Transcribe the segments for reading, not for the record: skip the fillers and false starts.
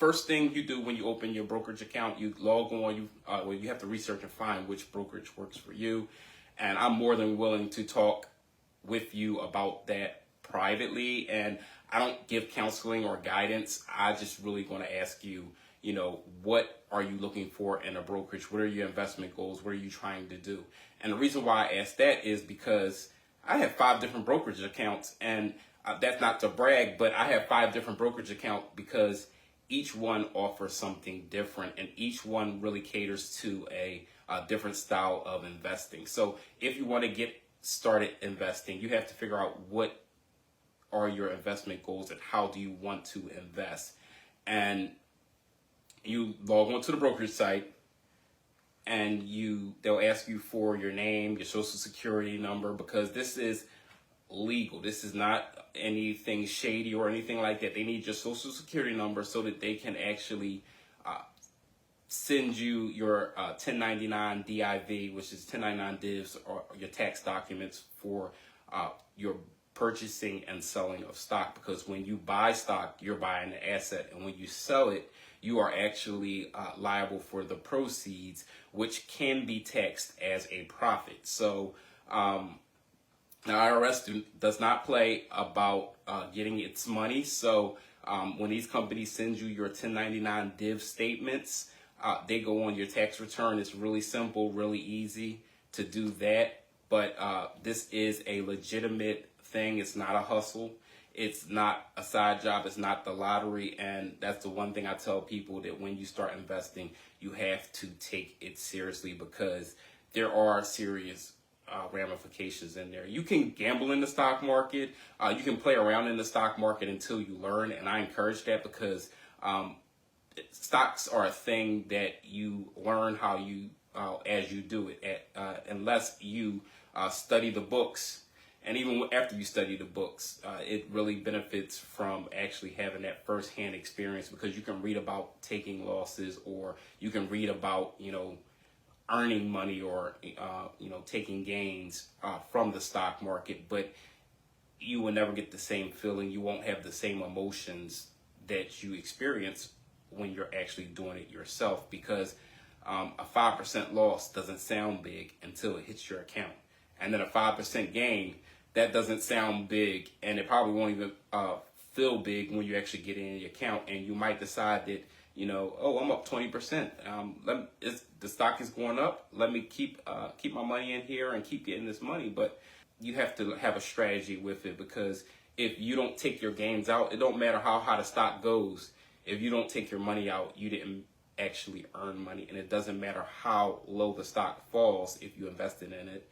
first thing you do when you open your brokerage account, you log on. You have to research and find which brokerage works for you, and I'm more than willing to talk with you about that privately. And I don't give counseling or guidance. I just really want to ask you, what are you looking for in a brokerage? What are your investment goals? What are you trying to do? And the reason why I ask that is because I have 5 different brokerage accounts, and that's not to brag, but I have 5 different brokerage accounts because each one offers something different, and each one really caters to a different style of investing. So if you want to get started investing, you have to figure out what are your investment goals and how do you want to invest. And you log on to the brokerage site, and they'll ask you for your name, your social security number, because this is legal. This is not anything shady or anything like that. They need your social security number so that they can actually send you your 1099 DIV, which is 1099 divs, or your tax documents for your purchasing and selling of stock. Because when you buy stock, you're buying an asset, and when you sell it, you are actually liable for the proceeds, which can be taxed as a profit. So the IRS does not play about getting its money. So when these companies send you your 1099 div statements, they go on your tax return. It's really simple, really easy to do that. But this is a legitimate thing. It's not a hustle. It's not a side job. It's not the lottery. And that's the one thing I tell people, that when you start investing, you have to take it seriously, because there are serious ramifications in there. You can gamble in the stock market. You can play around in the stock market until you learn. And I encourage that, because stocks are a thing that you learn how you as you do it. Unless you study the books. And even after you study the books, it really benefits from actually having that firsthand experience, because you can read about taking losses, or you can read about, earning money, or, taking gains from the stock market. But you will never get the same feeling. You won't have the same emotions that you experience when you're actually doing it yourself, because a 5% loss doesn't sound big until it hits your account. And then a 5% gain, that doesn't sound big, and it probably won't even feel big when you actually get in your account. And you might decide that, oh, I'm up 20%. The stock is going up. Let me keep my money in here and keep getting this money. But you have to have a strategy with it, because if you don't take your gains out, it don't matter how high the stock goes. If you don't take your money out, you didn't actually earn money. And it doesn't matter how low the stock falls if you invested in it.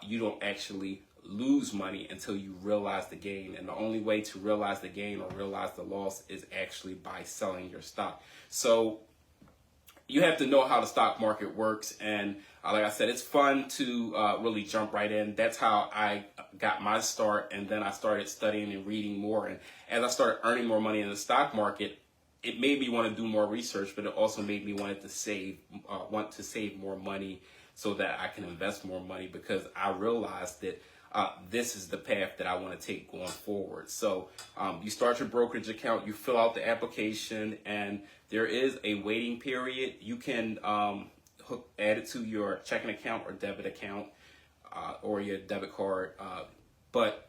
You don't actually lose money until you realize the gain. And the only way to realize the gain or realize the loss is actually by selling your stock. So you have to know how the stock market works. And like I said, it's fun to really jump right in. That's how I got my start. And then I started studying and reading more. And as I started earning more money in the stock market, it made me want to do more research, but it also made me want to save more money so that I can invest more money, because I realized that this is the path that I want to take going forward. So you start your brokerage account, you fill out the application, and there is a waiting period. You can add it to your checking account or debit account or your debit card, but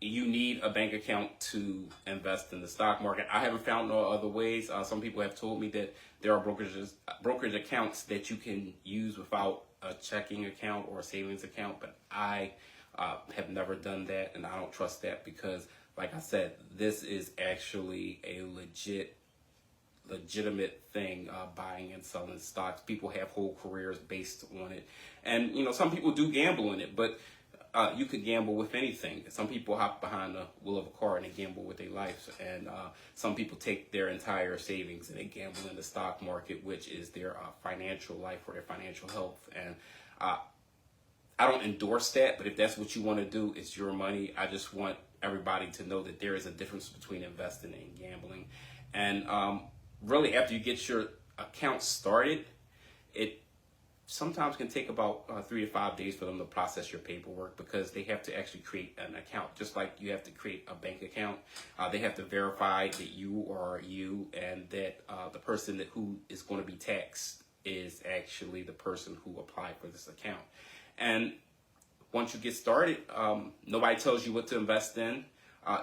you need a bank account to invest in the stock market. I haven't found no other ways. Some people have told me that there are brokerage accounts that you can use without a checking account or a savings account, but I have never done that, and I don't trust that, because, like I said, this is actually a legitimate thing, buying and selling stocks. People have whole careers based on it, and some people do gamble in it, but you could gamble with anything. Some people hop behind the wheel of a car and they gamble with their lives, and some people take their entire savings and they gamble in the stock market, which is their financial life or their financial health. And I don't endorse that, but if that's what you want to do, it's your money. I just want everybody to know that there is a difference between investing and gambling. And really, after you get your account started, sometimes can take about 3 to 5 days for them to process your paperwork, because they have to actually create an account, just like you have to create a bank account. They have to verify that you are you, and that the person who is going to be taxed is actually the person who applied for this account. And once you get started, nobody tells you what to invest in.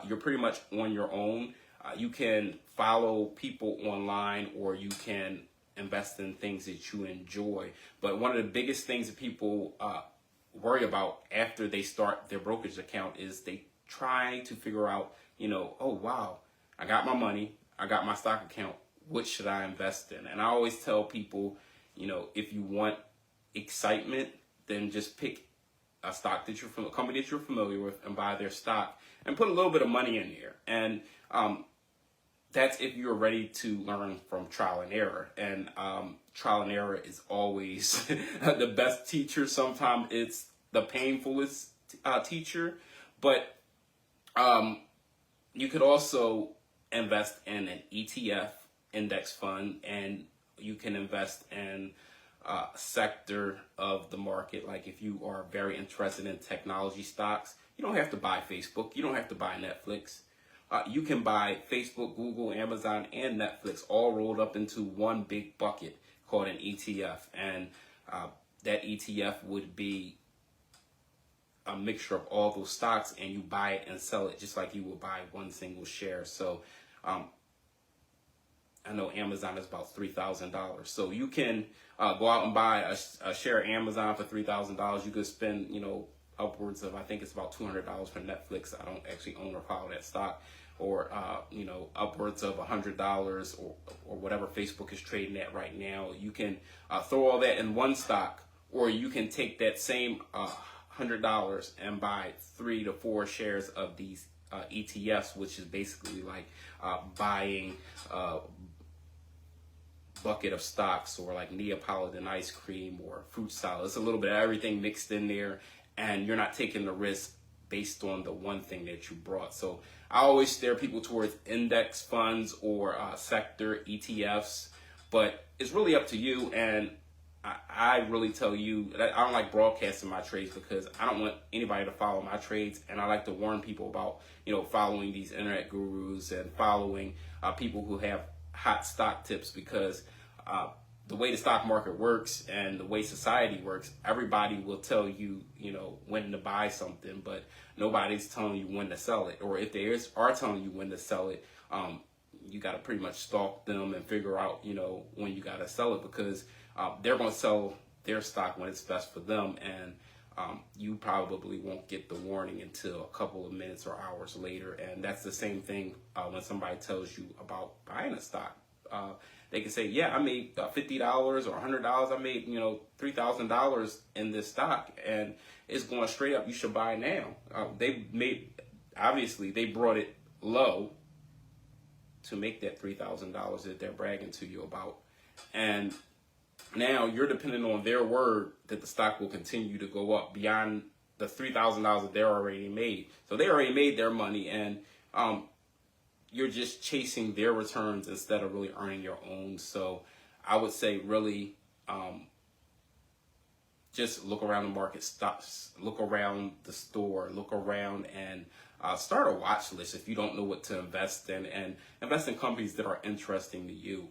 You're pretty much on your own. You can follow people online, or you can invest in things that you enjoy. But one of the biggest things that people worry about after they start their brokerage account is they try to figure out, oh, wow, I got my money, I got my stock account, what should I invest in? And I always tell people, if you want excitement, then just pick a stock that a company that you're familiar with, and buy their stock and put a little bit of money in there. And that's if you're ready to learn from trial and error. And trial and error is always the best teacher. Sometimes it's the painfulest teacher. But you could also invest in an ETF index fund, and you can invest in a sector of the market. Like if you are very interested in technology stocks, you don't have to buy Facebook. You don't have to buy Netflix. You can buy Facebook, Google, Amazon, and Netflix all rolled up into one big bucket called an ETF. And that ETF would be a mixture of all those stocks, and you buy it and sell it just like you would buy one single share. So I know Amazon is about $3,000. So you can go out and buy a share of Amazon for $3,000. You could spend, upwards of, I think it's about $200 for Netflix. I don't actually own or follow that stock. Or, upwards of $100 or whatever Facebook is trading at right now. You can throw all that in one stock, or you can take that same $100 and buy 3 to 4 shares of these ETFs, which is basically like buying a bucket of stocks, or like Neapolitan ice cream or fruit salad. It's a little bit of everything mixed in there, and you're not taking the risk based on the one thing that you brought. So I always steer people towards index funds or sector ETFs, but it's really up to you. And I really tell you that I don't like broadcasting my trades, because I don't want anybody to follow my trades. And I like to warn people about, following these internet gurus and following people who have hot stock tips, because the way the stock market works and the way society works, everybody will tell you, when to buy something, but nobody's telling you when to sell it. Or if they are telling you when to sell it, you got to pretty much stalk them and figure out, when you got to sell it, because they're going to sell their stock when it's best for them. And you probably won't get the warning until a couple of minutes or hours later. And that's the same thing when somebody tells you about buying a stock. They can say, yeah, I made $50 or $100. I made, $3,000 in this stock, and it's going straight up. You should buy now. Obviously, they brought it low to make that $3,000 that they're bragging to you about. And now you're dependent on their word that the stock will continue to go up beyond the $3,000 that they're already made. So they already made their money, and you're just chasing their returns instead of really earning your own. So I would say really just look around the market, look around the store, look around, and start a watch list if you don't know what to invest in, and invest in companies that are interesting to you.